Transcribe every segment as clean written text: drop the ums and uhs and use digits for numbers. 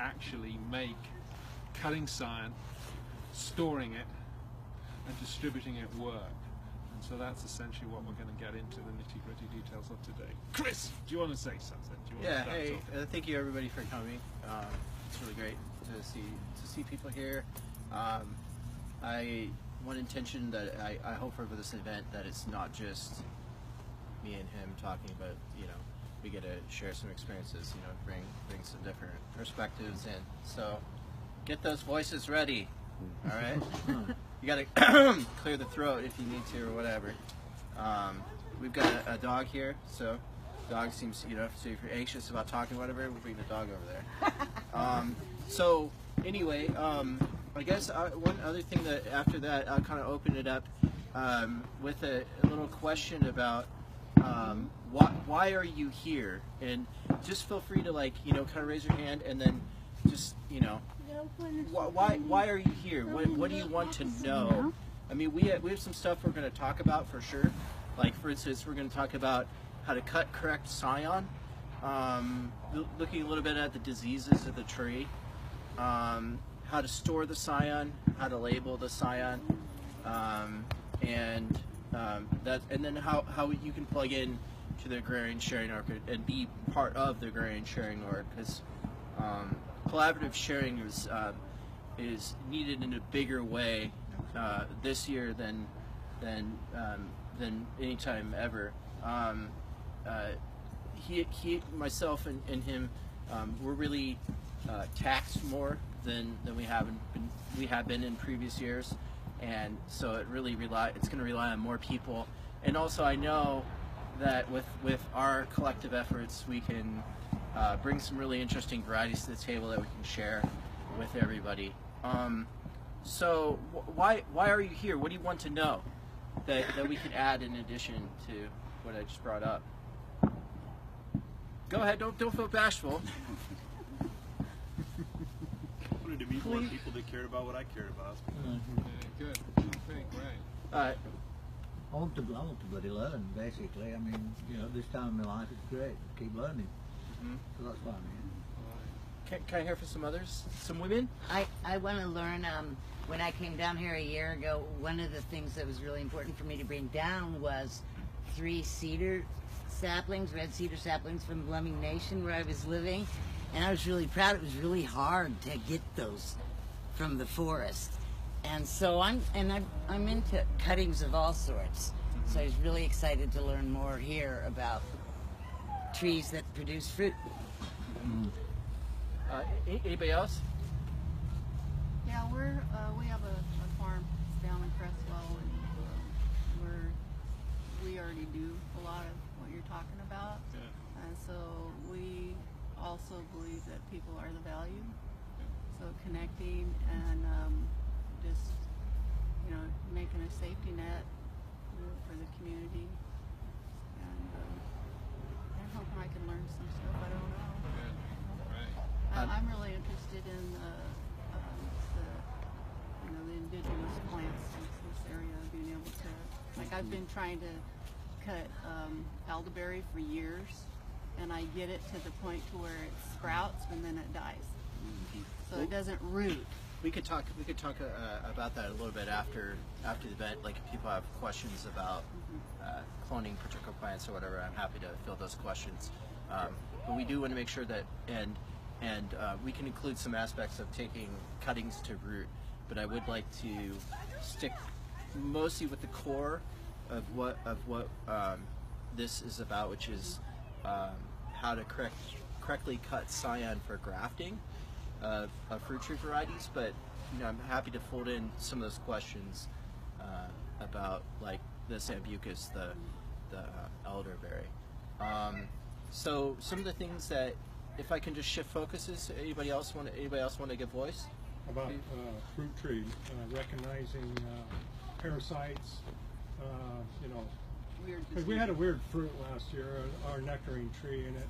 actually make cutting scion, storing it, and distributing it work. And so that's essentially what we're going to get into the nitty-gritty details of today. Chris, do you want to say something? Do you want to start talking? Thank you everybody for coming. It's really great to see people here. One intention that I hope for this event that it's not just me and him talking, but we get to share some experiences, bring some different perspectives in. So get those voices ready. All right, you got to clear the throat if you need to or whatever. We've got a dog here, so dog seems so if you're anxious about talking whatever, we'll bring the dog over there. So anyway, I guess one other thing that after that I'll kind of open it up with a little question about why are you here, and just feel free to kind of raise your hand and then just why are you here? What do you want to know? I mean, we have some stuff we're going to talk about for sure. Like for instance, we're going to talk about how to cut correct scion, looking a little bit at the diseases of the tree, how to store the scion, how to label the scion, and then how you can plug in to the Agrarian sharing org and be part of the Agrarian sharing org, because collaborative sharing is needed in a bigger way this year than any time ever. Myself and him, we're really taxed more than we have been in previous years, and so it's going to rely on more people. And also, I know that with our collective efforts, we can bring some really interesting varieties to the table that we can share with everybody. So why are you here? What do you want to know that we can add in addition to what I just brought up? Go ahead, don't feel bashful. I wanted to meet more people that cared about what I cared about. Good. Okay, great. I want to bloody learn, basically. I mean, this time in my life it's great. Keep learning. So that's why I'm here. Can I hear from some others? Some women? I want to learn. When I came down here a year ago, one of the things that was really important for me to bring down was 3 cedar saplings, red cedar saplings from Blooming Nation where I was living. And I was really proud. It was really hard to get those from the forest. And so I'm into cuttings of all sorts. So I was really excited to learn more here about trees that produce fruit. Anybody else? Yeah, we have a farm down in Crestwell, and we already do a lot of what you're talking about. Yeah. And so we also believe that people are the value. So connecting and just making a safety net for the community, and I'm hoping I can learn some stuff I don't know. Good. Right. I'm really interested in the indigenous plants in this area, being able to, I've been trying to cut elderberry for years, and I get it to the point to where it sprouts and then it dies, so it doesn't root. We could talk about that a little bit after the event. Like if people have questions about cloning particular plants or whatever, I'm happy to field those questions. But we do want to make sure that and we can include some aspects of taking cuttings to root. But I would like to stick mostly with the core of what this is about, which is how to correctly cut scion for grafting of fruit tree varieties. But I'm happy to fold in some of those questions about like the sambucus, the elderberry. So some of the things that, if I can just shift focuses, anybody else want to give voice? About fruit tree, recognizing parasites, because we had a weird fruit last year, our nectarine tree, and it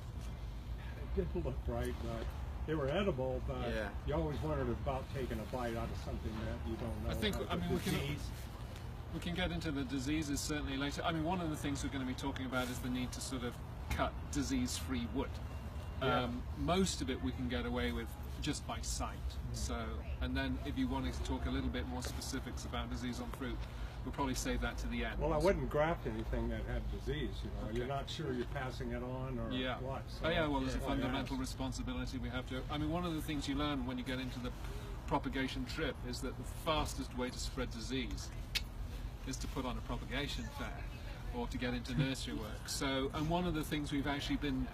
didn't look right, but they were edible, but you always wondered about taking a bite out of something that you don't know. I think, we can get into the diseases certainly later. I mean, one of the things we're going to be talking about is the need to sort of cut disease-free wood. Most of it we can get away with just by sight. So, and then if you wanted to talk a little bit more specifics about disease on fruit, we'll probably save that to the end. Well, I wouldn't graft anything that had disease, you know. Okay. You're not sure you're passing it on or what. So Oh yeah, well there's a that's fundamental why I responsibility we have to. I mean, one of the things you learn when you get into the propagation trip is that the fastest way to spread disease is to put on a propagation fair or to get into nursery work. So, and one of the things we've actually been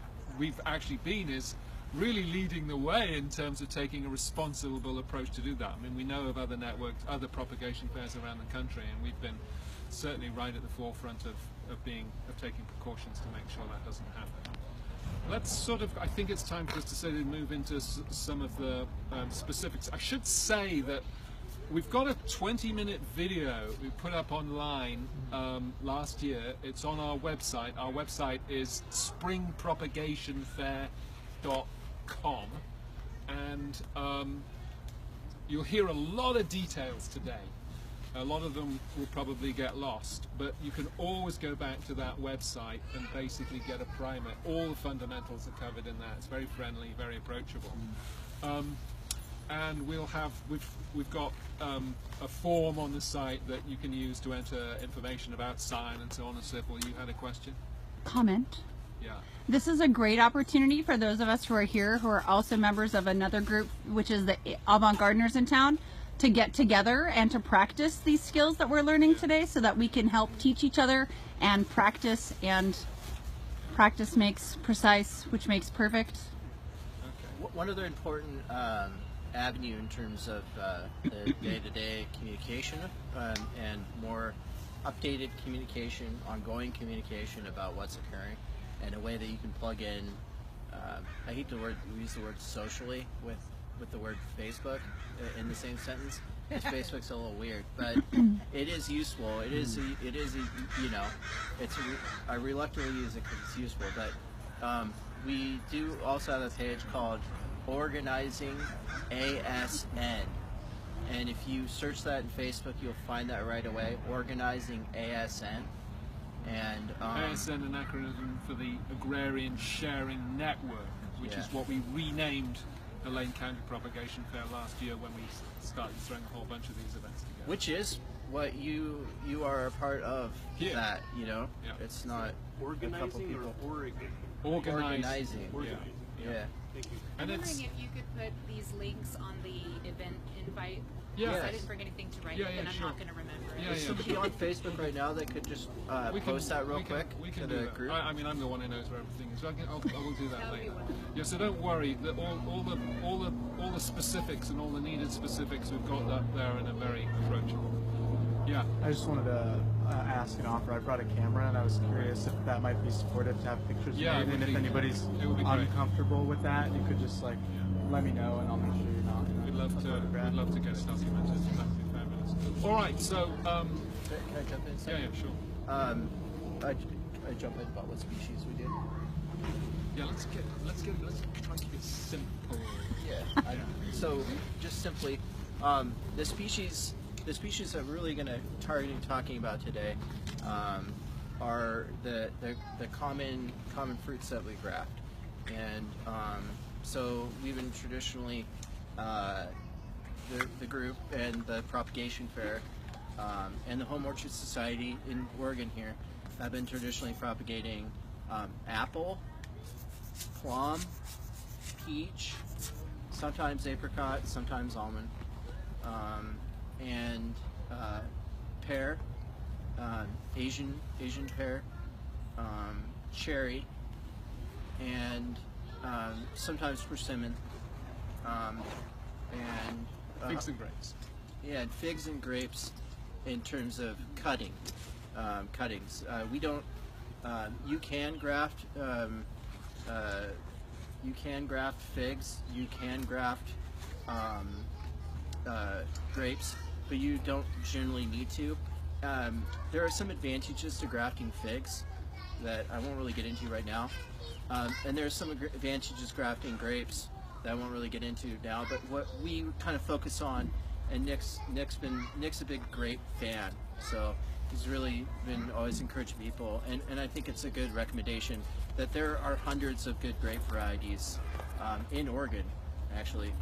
is really leading the way in terms of taking a responsible approach to do that. I mean, we know of other networks, other propagation fairs around the country, and we've been certainly right at the forefront of taking precautions to make sure that doesn't happen. Let's sort of, I think it's time for us to move into some of the specifics. I should say that we've got a 20-minute video we put up online last year. It's on our website. Our website is springpropagationfair.com, and you'll hear a lot of details today. A lot of them will probably get lost, but you can always go back to that website and basically get a primer. All the fundamentals are covered in that. It's very friendly, very approachable. And we've got a form on the site that you can use to enter information about scion and so on and so forth. You had a question? Comment. Yeah. This is a great opportunity for those of us who are here who are also members of another group, which is the avant-gardeners in town, to get together and to practice these skills that we're learning today so that we can help teach each other and practice makes precise, which makes perfect. Okay. One other important avenue in terms of the day-to-day communication and more updated communication, ongoing communication about what's occurring, and a way that you can plug in, I hate we use the word socially with the word Facebook in the same sentence. Because Facebook's a little weird, but it is useful. I reluctantly use it because it's useful, but we do also have a page called Organizing ASN. And if you search that in Facebook, you'll find that right away, Organizing ASN. And ASN, an acronym for the Agrarian Sharing Network, which is what we renamed the Lane County Propagation Fair last year when we started throwing a whole bunch of these events together. Which is what you are a part of. That, you know? Yeah. It's not organizing a couple people. or Oregon? Organizing. Yeah. Thank you. I'm wondering if you could put these links on the event invite. Yeah. Because I didn't bring anything to write, and I'm not going to remember it. There's somebody on Facebook right now that could just post that real quick to the group. I mean, I'm the one who knows where everything is. So I will do that later. Yeah, so don't worry. All the specifics and all the needed specifics we've got up there and are very approachable. Yeah. I just wanted to ask and offer. I brought a camera, and I was curious if that might be supportive to have pictures made, and if anybody's uncomfortable with that, you could just let me know, and I'll make sure you're not. We'd love to get it documented. That would be fabulous. All right, so can I jump in? Yeah, sure. I jump in about what species we did. Yeah, let's try and keep it simple. Yeah. So just simply, the species that we're really going to talking about today are the common fruits that we graft, and so we've been traditionally the group and the propagation fair and the Home Orchard Society in Oregon here have been traditionally propagating apple, plum, peach, sometimes apricot, sometimes almond, and pear, Asian pear, cherry, and sometimes persimmon, and figs and grapes. Yeah, and figs and grapes in terms of cuttings. We don't. You can graft. You can graft figs. You can graft grapes, but you don't generally need to. There are some advantages to grafting figs that I won't really get into right now, and there are some advantages grafting grapes that I won't really get into now. But what we kind of focus on, and Nick's a big grape fan, so he's really been always encouraging people, and I think it's a good recommendation that there are hundreds of good grape varieties in Oregon, actually,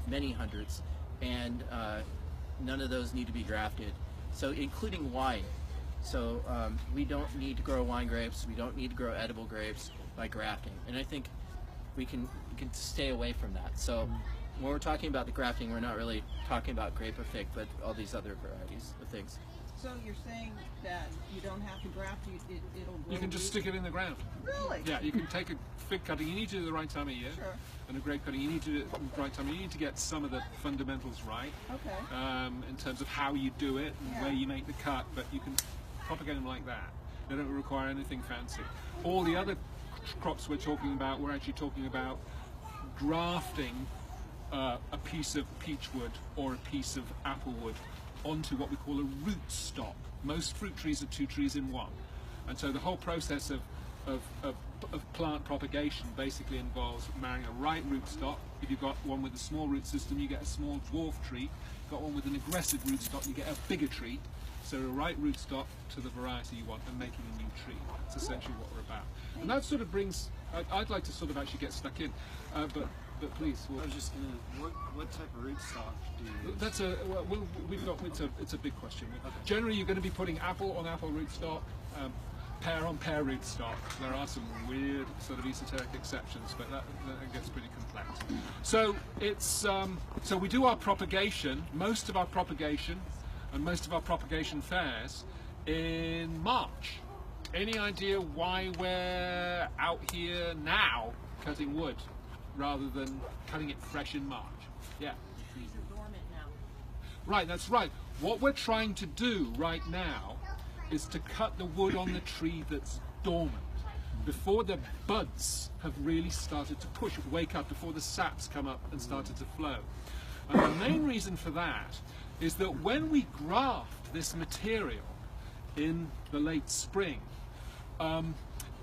many hundreds, and none of those need to be grafted. So including wine. So we don't need to grow wine grapes. We don't need to grow edible grapes by grafting. And I think we can stay away from that. So when we're talking about the grafting, we're not really talking about grape or fig, but all these other varieties of things. So you're saying that you don't have to graft, it'll grow? You can just stick it in the ground. Really? Yeah, you can take a fig cutting, you need to do it the right time of year. Sure. And a grape cutting, you need to do it the right time. You need to get some of the fundamentals right. Okay. In terms of how you do it and where you make the cut, but you can propagate them like that. They don't require anything fancy. All the other crops we're talking about, we're actually talking about grafting a piece of peach wood or a piece of apple wood onto what we call a root stock. Most fruit trees are two trees in one. And so the whole process of plant propagation basically involves marrying a right root stock. If you've got one with a small root system, you get a small dwarf tree. If you've got one with an aggressive root stock, you get a bigger tree. So a right root stock to the variety you want and making a new tree. That's essentially what we're about. And that sort of brings, I'd like to sort of actually get stuck in, but please. I was just gonna, what type of root stock do you use? That's it's a big question. Okay. Generally, you're going to be putting apple on apple rootstock, pear on pear rootstock. There are some weird sort of esoteric exceptions, but that gets pretty complex. So it's so we do our propagation, most of our propagation, and most of our propagation fairs in March. Any idea why we're out here now cutting wood rather than cutting it fresh in March? Yeah. Trees are dormant now. Right, that's right. What we're trying to do right now is to cut the wood on the tree that's dormant before the buds have really started to wake up, before the saps come up and started to flow. And the main reason for that is that when we graft this material in the late spring,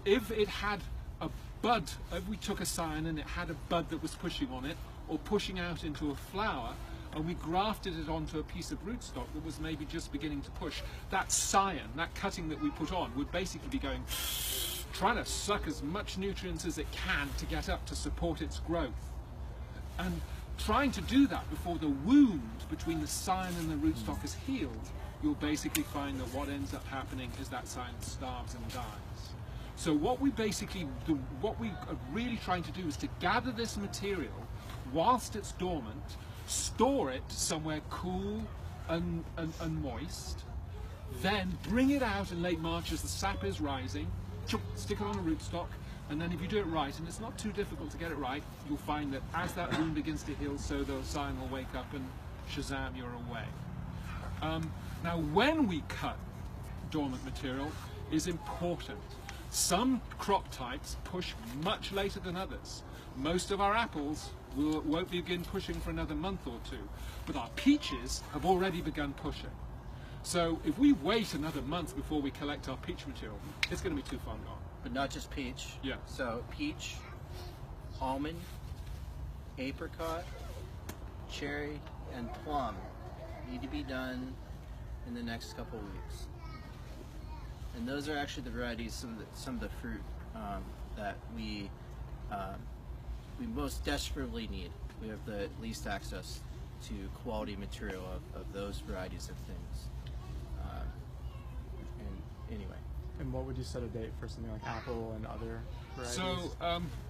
if it had a bud, if we took a scion and it had a bud that was pushing on it or pushing out into a flower, and we grafted it onto a piece of rootstock that was maybe just beginning to push, that scion, that cutting that we put on, would basically be going, trying to suck as much nutrients as it can to get up to support its growth. And trying to do that before the wound between the scion and the rootstock is healed, you'll basically find that what ends up happening is that scion starves and dies. So what we basically do, what we are really trying to do is to gather this material whilst it's dormant, store it somewhere cool and moist, then bring it out in late March as the sap is rising, stick it on a rootstock, and then if you do it right, and it's not too difficult to get it right, you'll find that as that wound begins to heal, so the scion will wake up and shazam, you're away. Now when we cut dormant material is important. Some crop types push much later than others. Most of our apples won't begin pushing for another month or two, but our peaches have already begun pushing. So if we wait another month before we collect our peach material, it's going to be too far gone. But not just peach. Yeah. So peach, almond, apricot, cherry, and plum need to be done in the next couple weeks. And those are actually the varieties, some of the fruit that we most desperately need. We have the least access to quality material of those varieties of things. And anyway. And what would you set a date for something like apple and other varieties? So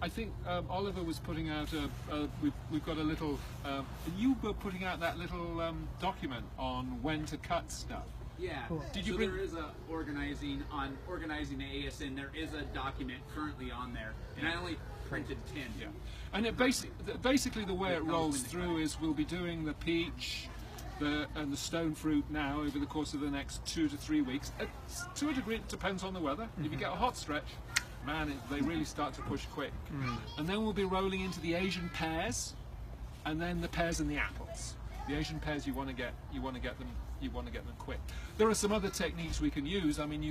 I think Oliver was putting out we've got a little, you were putting out that little document on when to cut stuff. Yeah. Cool. There is a organizing the ASN. There is a document currently on there, and I only printed 10. Yeah. And it basically the way it rolls through is we'll be doing the peach, and the stone fruit now over the course of the next 2 to 3 weeks. To a degree, it depends on the weather. Mm-hmm. If you get a hot stretch, man, they really start to push quick. Mm-hmm. And then we'll be rolling into the Asian pears, and then the pears and the apples. The Asian pears you want to get them quick. There are some other techniques we can use. I mean,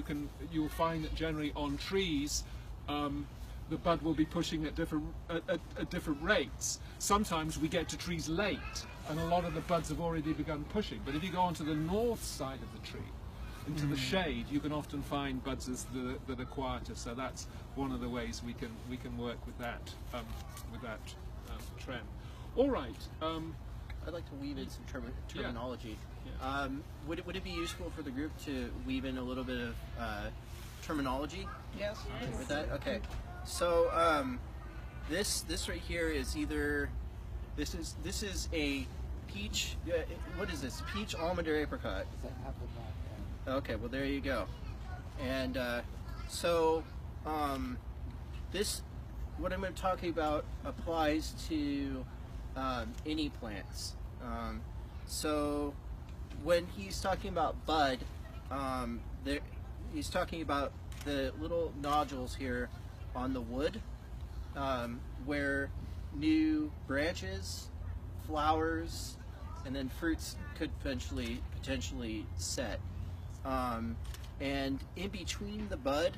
you'll find that generally on trees, the bud will be pushing at different rates. Sometimes we get to trees late, and a lot of the buds have already begun pushing. But if you go onto the north side of the tree, into the shade, you can often find buds that are quieter. So that's one of the ways we can work with that trend. All right. I'd like to weave in some terminology. Yeah. Would it be useful for the group to weave in a little bit of terminology? Yes. With that, okay. So this right here is either this is a peach. What is this? Peach, almond, or apricot? It's an apricot, yeah. Okay. Well, there you go. And so this, what I'm going to talk about, applies to any plants. So when he's talking about bud, he's talking about the little nodules here on the wood, where new branches, flowers, and then fruits could potentially set. And in between the bud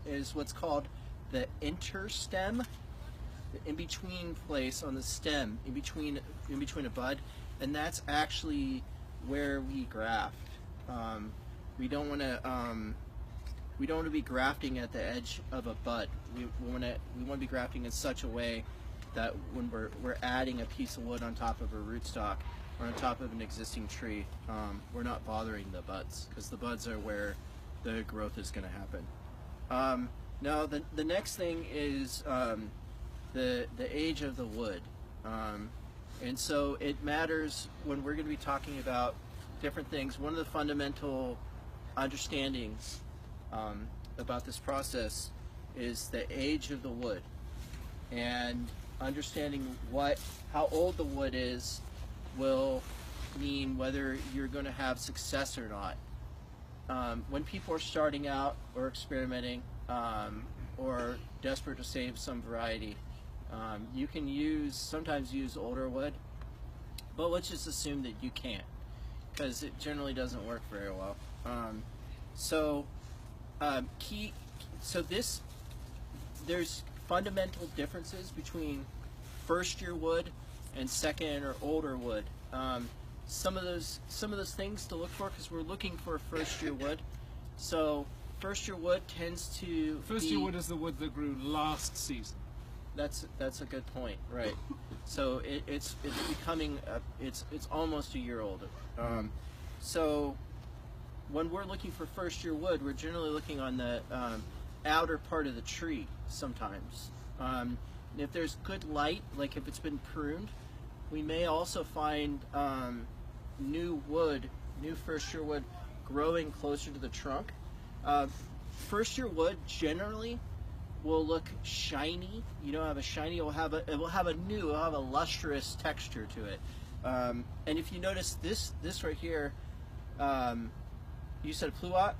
is what's called the interstem, the in-between place on the stem, in between a bud, and that's actually where we graft. We don't want to be grafting at the edge of a bud. We want to be grafting in such a way that when we're adding a piece of wood on top of a rootstock or on top of an existing tree, we're not bothering the buds, because the buds are where the growth is going to happen. Now the next thing is the age of the wood, and so it matters when we're going to be talking about different things. One of the fundamental understandings about this process is the age of the wood, and understanding how old the wood is will mean whether you're going to have success or not. When people are starting out or experimenting or desperate to save some variety, you can sometimes use older wood, but let's just assume that you can't, because it generally doesn't work very well. There's fundamental differences between first year wood and second or older wood. Some of those things to look for, because we're looking for first year wood. So first year wood tends to First year wood is the wood that grew last season. That's a good point, right? So it's becoming it's almost a year old. So when we're looking for first year wood, we're generally looking on the outer part of the tree sometimes. And if there's good light, like if it's been pruned, we may also find new first year wood growing closer to the trunk. First year wood generally will look shiny. You don't have a shiny, it will have a lustrous texture to it. And if you notice this right here, you said pluot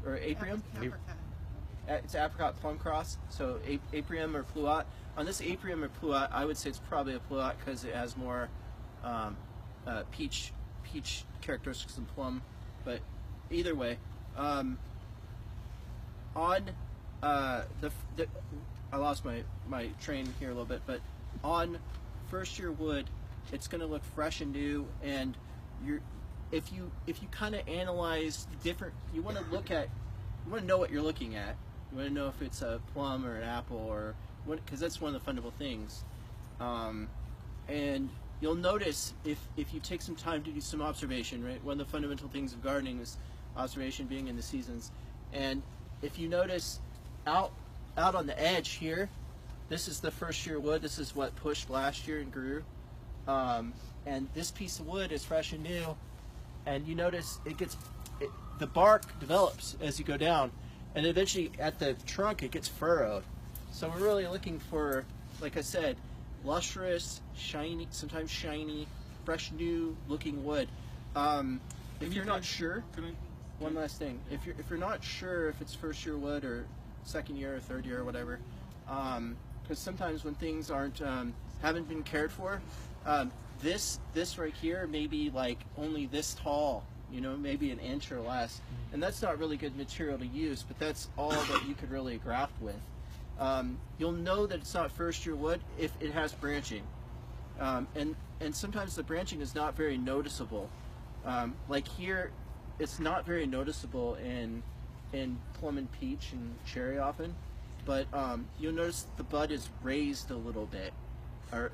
or aprium? Apricot. It's apricot plum cross, so aprium or pluot. On this aprium or pluot, I would say it's probably a pluot because it has more peach characteristics than plum. But either way, on I lost my train here a little bit, but on first year wood, it's going to look fresh and new, and if you kind of analyze different, you want to know what you're looking at. You want to know if it's a plum or an apple, or because that's one of the fundamental things. And you'll notice if you take some time to do some observation, right? One of the fundamental things of gardening is observation, being in the seasons. And if you notice out on the edge here, this is the first year wood. This is what pushed last year and grew. And this piece of wood is fresh and new. And you notice the bark develops as you go down, and eventually at the trunk it gets furrowed. So we're really looking for, like I said, lustrous, shiny, sometimes shiny, fresh, new looking wood. If you're not sure, one last thing, if you're not sure if it's first year wood or second year or third year or whatever, because sometimes when things haven't been cared for, this right here may be like only this tall, maybe an inch or less, and that's not really good material to use, but that's all that you could really graft with. You'll know that it's not first year wood if it has branching, and sometimes the branching is not very noticeable. Like here, it's not very noticeable in plum and peach and cherry often, but you'll notice the bud is raised a little bit.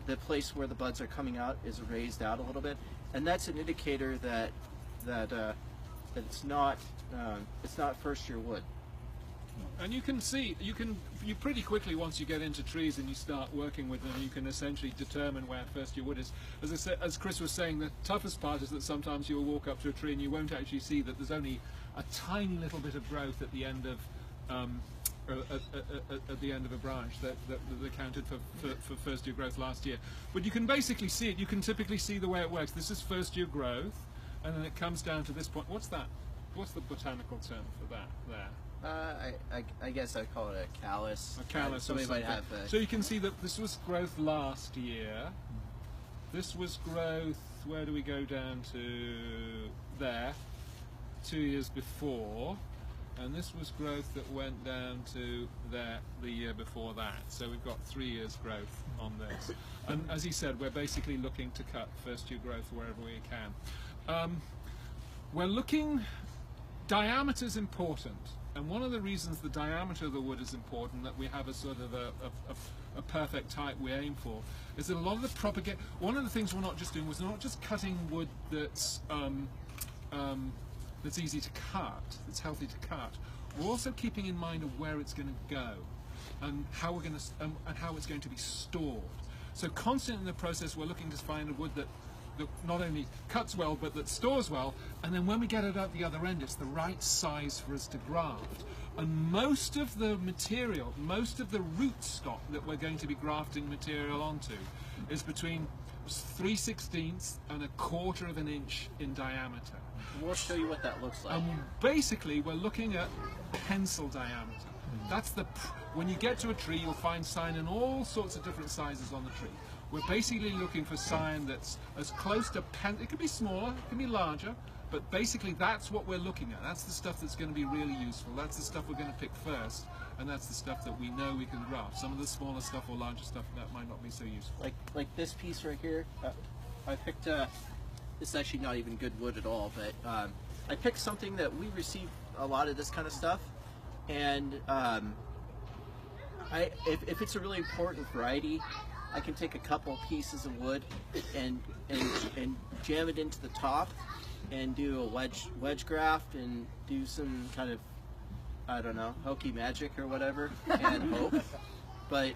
the place where the buds are coming out is raised out a little bit, and that's an indicator that it's not first year wood. And you can see, you pretty quickly, once you get into trees and you start working with them, you can essentially determine where first year wood is. As I said, as Chris was saying, the toughest part is that sometimes you'll walk up to a tree and you won't actually see that there's only a tiny little bit of growth at the end of at the end of a branch that counted for first year growth last year. But you can basically see it. You can typically see the way it works. This is first year growth, and then it comes down to this point. What's that? What's the botanical term for that there? I guess I'd call it a callus. A callus. Somebody might have. So you can see that this was growth last year. This was growth. Where do we go down to? There. 2 years before. And this was growth that went down to there the year before that. So we've got 3 years growth on this. And as he said, we're basically looking to cut first year growth wherever we can. We're looking, diameter's important. And one of the reasons the diameter of the wood is important, that we have a sort of a perfect type we aim for, is that a lot of the propagate, one of the things we're not just doing was not just cutting wood that's easy to cut, that's healthy to cut. We're also keeping in mind of where it's going to go and how we're going to and how it's going to be stored. So constantly in the process, we're looking to find a wood that not only cuts well but that stores well, and then when we get it out the other end, it's the right size for us to graft. And most of the material, most of the root stock that we're going to be grafting material onto is between 3/16 and 1/4 of an inch in diameter. We'll show you what that looks like. Basically, we're looking at pencil diameter. That's when you get to a tree, you'll find scion in all sorts of different sizes on the tree. We're basically looking for scion that's as close to it could be smaller, it can be larger, but basically that's what we're looking at. That's the stuff that's going to be really useful. That's the stuff we're going to pick first, and that's the stuff that we know we can graft. Some of the smaller stuff or larger stuff that might not be so useful. Like this piece right here, I picked. It's actually not even good wood at all, but I picked something that we receive a lot of this kind of stuff, and if it's a really important variety, I can take a couple pieces of wood and jam it into the top and do a wedge graft and do some kind of, I don't know, hokey magic or whatever, and hope. But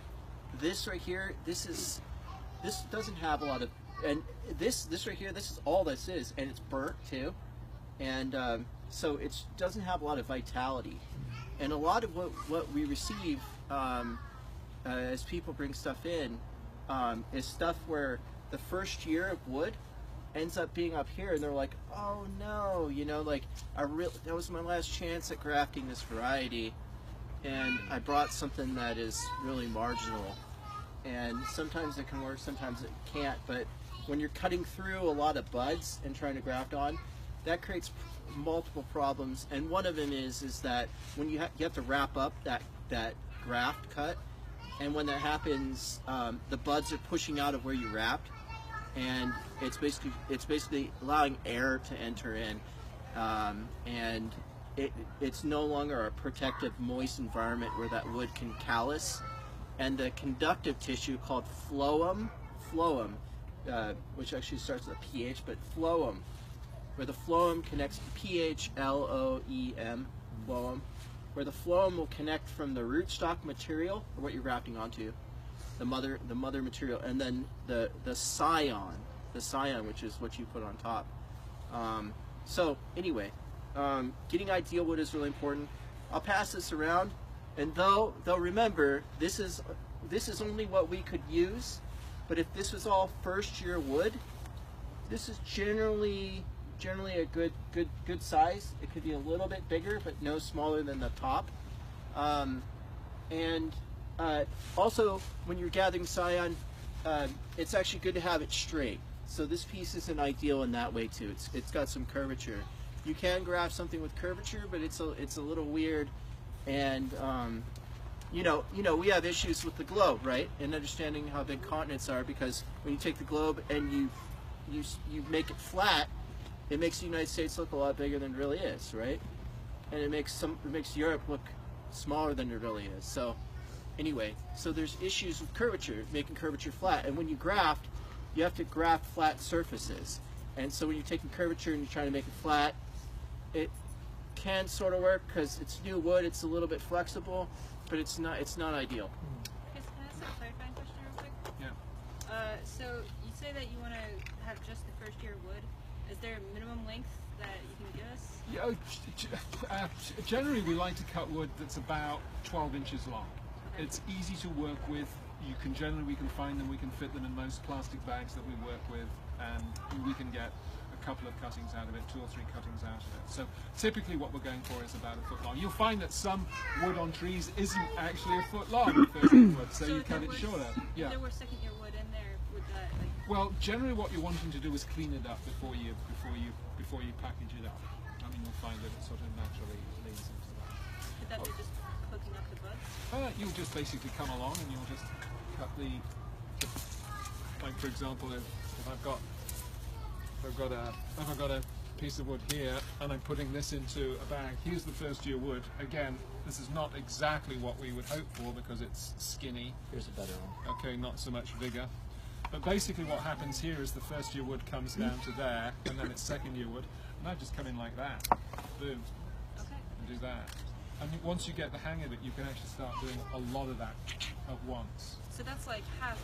this right here, this doesn't have a lot of, and this right here, this is all this is, and it's burnt too, and so it doesn't have a lot of vitality. And a lot of what we receive as people bring stuff in is stuff where the first year of wood ends up being up here, and they're like, oh no, you know, like that was my last chance at grafting this variety, and I brought something that is really marginal. And sometimes it can work, sometimes it can't, but when you're cutting through a lot of buds and trying to graft on, that creates multiple problems. And one of them is that when you have to wrap up that graft cut, and when that happens, the buds are pushing out of where you wrapped, and it's basically allowing air to enter in, and it's no longer a protective, moist environment where that wood can callus. And the conductive tissue called phloem, which actually starts with a PH, but phloem, where the phloem connects, P-H-L-O-E-M, phloem, where the phloem will connect from the rootstock material, or what you're grafting onto, the mother material, and then the scion, which is what you put on top. So anyway, getting ideal wood is really important. I'll pass this around. And though remember, this is only what we could use, but if this was all first year wood, this is generally a good size. It could be a little bit bigger, but no smaller than the top. Also, when you're gathering scion, it's actually good to have it straight. So this piece isn't ideal in that way too. It's got some curvature. You can graft something with curvature, but it's a little weird. And you know, we have issues with the globe, right? And understanding how big continents are, because when you take the globe and you make it flat, it makes the United States look a lot bigger than it really is, right? And it makes Europe look smaller than it really is. So Anyway, so there's issues with curvature, making curvature flat. And when you graft, you have to graft flat surfaces. And so when you're taking curvature and you're trying to make it flat, it can sort of work because it's new wood, it's a little bit flexible, but it's not ideal. Chris, can I ask a clarifying question real quick? Yeah. So you say that you want to have just the first year wood. Is there a minimum length that you can give us? Yeah, generally we like to cut wood that's about 12 inches long. Okay. It's easy to work with. We can find them, we can fit them in most plastic bags that we work with, and we can get a couple of cuttings out of it, 2 or 3 cuttings out of it. So typically what we're going for is about a foot long. You'll find that some wood on trees isn't actually a foot long, so you cut it shorter. Yeah. If there were second year wood in there, would that like? Well, generally what you're wanting to do is clean it up before you package it up. I mean, you'll find that it sort of naturally leads into that. Could that be just hooking up the buds? You'll just basically come along and you'll just cut like for example, if I've got a piece of wood here and I'm putting this into a bag, here's the first year wood. Again, this is not exactly what we would hope for because it's skinny. Here's a better one. Okay, not so much vigor. But basically what happens here is the first year wood comes down to there, and then it's second year wood, and I just come in like that, boom, and do that. And once you get the hang of it, you can actually start doing a lot of that at once. So that's like half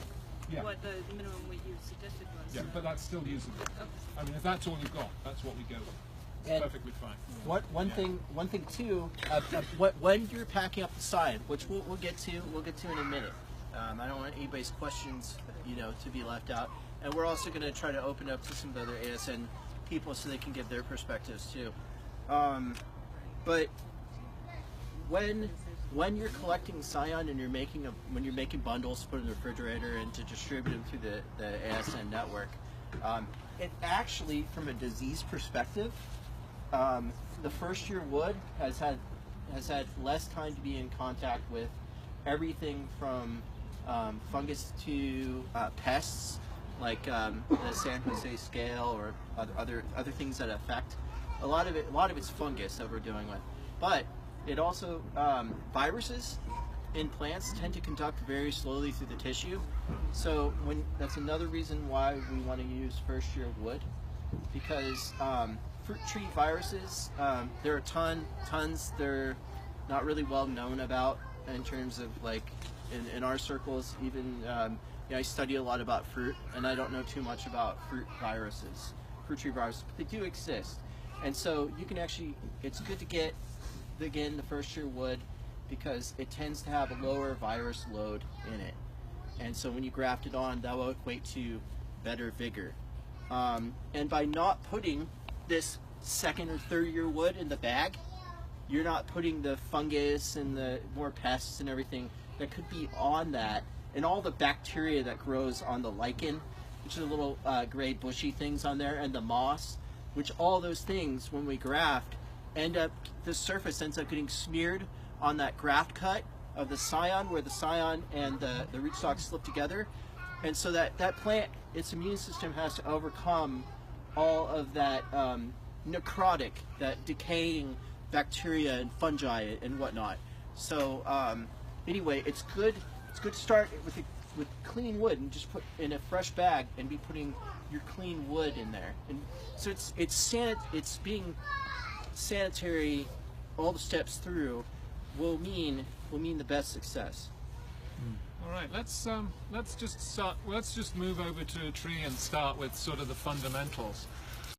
what the minimum weight you suggested was. Yeah, but that's still usable. Okay. I mean, if that's all you've got, that's what we go with. It's perfectly fine. One thing too, when you're packing up the scion, which we'll get to in a minute. I don't want anybody's questions, to be left out. And we're also going to try to open up to some of the other ASN people so they can give their perspectives too. But when you're collecting scion and when you're making bundles to put in the refrigerator and to distribute them through the ASN network, it actually, from a disease perspective, the first year wood has had less time to be in contact with everything from fungus to pests like the San Jose scale or other things that affect. A lot of it's fungus that we're dealing with, but it also viruses in plants tend to conduct very slowly through the tissue. So that's another reason why we want to use first year wood, because fruit tree viruses, there are tons they're not really well known about in terms of like in our circles. Even I study a lot about fruit, and I don't know too much about fruit tree viruses, but they do exist. And so you can actually, it's good to get again the first year wood because it tends to have a lower virus load in it, and so when you graft it on, that will equate to better vigor. And by not putting this second or third year wood in the bag, you're not putting the fungus and the more pests and everything that could be on that, and all the bacteria that grows on the lichen, which are the little gray bushy things on there, and the moss, which all those things, when we graft, the surface ends up getting smeared on that graft cut of the scion, where the scion and the rootstock slip together. And so that plant, its immune system has to overcome all of that necrotic, that decaying bacteria and fungi and whatnot. So anyway, it's good to start with clean wood and just put in a fresh bag and be putting your clean wood in there. And so it's being sanitary, all the steps through will mean the best success. All right, let's just move over to a tree and start with sort of the fundamentals.